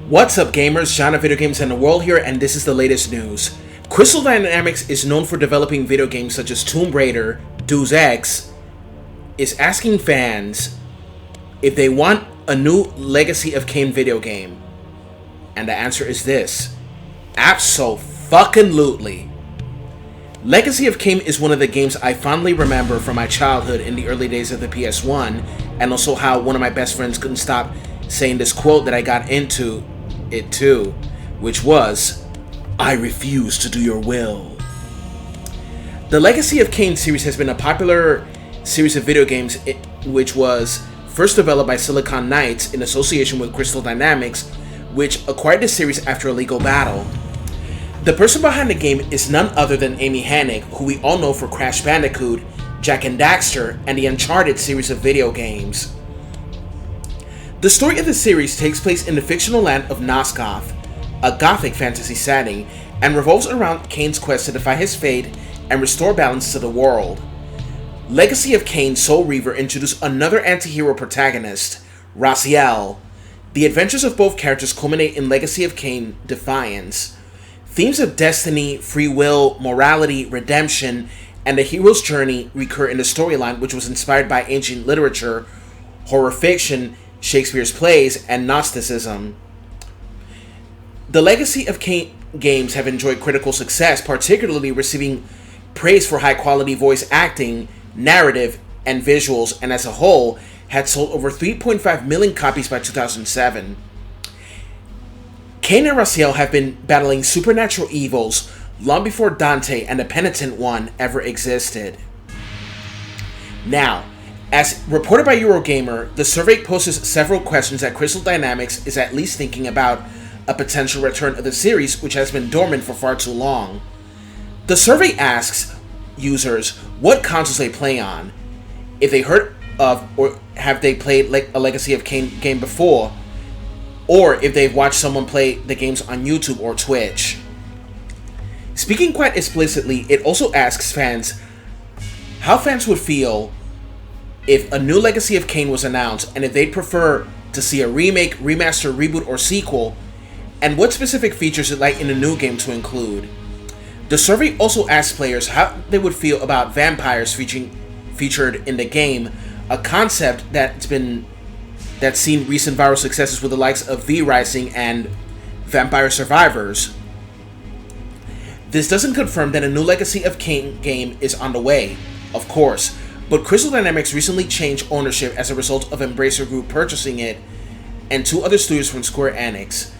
What's up, gamers? John of Video Games and the World here, and this is the latest news. Crystal Dynamics is known for developing video games such as Tomb Raider. Deus Ex is asking fans if they want a new Legacy of Kain video game. And the answer is this: abso-fucking-lutely. Legacy of Kain is one of the games I fondly remember from my childhood in the early days of the PS1, and also how one of my best friends couldn't stop saying this quote that I got into it too, which was, "I refuse to do your will." The Legacy of Kain series has been a popular series of video games which was first developed by Silicon Knights in association with Crystal Dynamics, which acquired the series after a legal battle. The person behind the game is none other than Amy Hennig, who we all know for Crash Bandicoot, Jak and Daxter, and the Uncharted series of video games. The story of the series takes place in the fictional land of Nosgoth, a gothic fantasy setting, and revolves around Kain's quest to defy his fate and restore balance to the world. Legacy of Kain Soul Reaver introduced another anti-hero protagonist, Raziel. The adventures of both characters culminate in Legacy of Kain Defiance. Themes of destiny, free will, morality, redemption, and the hero's journey recur in the storyline, which was inspired by ancient literature, horror fiction, Shakespeare's plays, and Gnosticism. The Legacy of Kain games have enjoyed critical success, particularly receiving praise for high-quality voice acting, narrative, and visuals, and as a whole, had sold over 3.5 million copies by 2007. Kain and Raziel have been battling supernatural evils long before Dante and the Penitent One ever existed. Now, as reported by Eurogamer, the survey poses several questions that Crystal Dynamics is at least thinking about a potential return of the series, which has been dormant for far too long. The survey asks users what consoles they play on, if they heard of or have they played a Legacy of Kain game before, or if they've watched someone play the games on YouTube or Twitch. Speaking quite explicitly, it also asks fans how fans would feel if a new Legacy of Kain was announced, and if they'd prefer to see a remake, remaster, reboot, or sequel, and what specific features they'd like in the new game to include. The survey also asks players how they would feel about vampires featured in the game, a concept that's seen recent viral successes with the likes of V Rising and Vampire Survivors. This doesn't confirm that a new Legacy of Kain game is on the way, of course, but Crystal Dynamics recently changed ownership as a result of Embracer Group purchasing it and two other studios from Square Enix.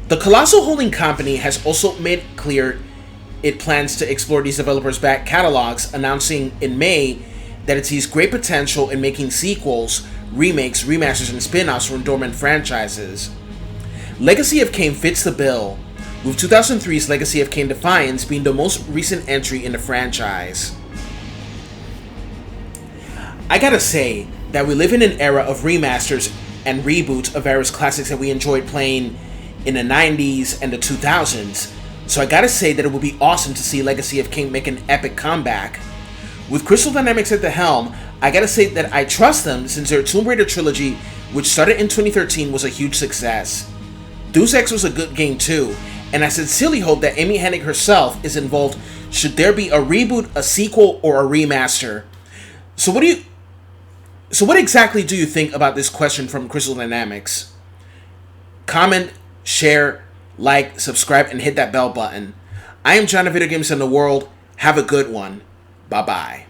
The colossal holding company has also made clear it plans to explore these developers' back catalogs, announcing in May that it sees great potential in making sequels, remakes, remasters, and spin-offs from dormant franchises. Legacy of Kain fits the bill, with 2003's Legacy of Kain Defiance being the most recent entry in the franchise. I gotta say that we live in an era of remasters and reboots of various classics that we enjoyed playing in the 90s and the 2000s, so I gotta say that it would be awesome to see Legacy of Kain make an epic comeback. With Crystal Dynamics at the helm, I gotta say that I trust them since their Tomb Raider trilogy, which started in 2013, was a huge success. Deus Ex was a good game too, and I sincerely hope that Amy Hennig herself is involved should there be a reboot, a sequel, or a remaster. So what exactly do you think about this question from Crystal Dynamics? Comment, share, like, subscribe, and hit that bell button. I am John of Video Games and the World. Have a good one. Bye-bye.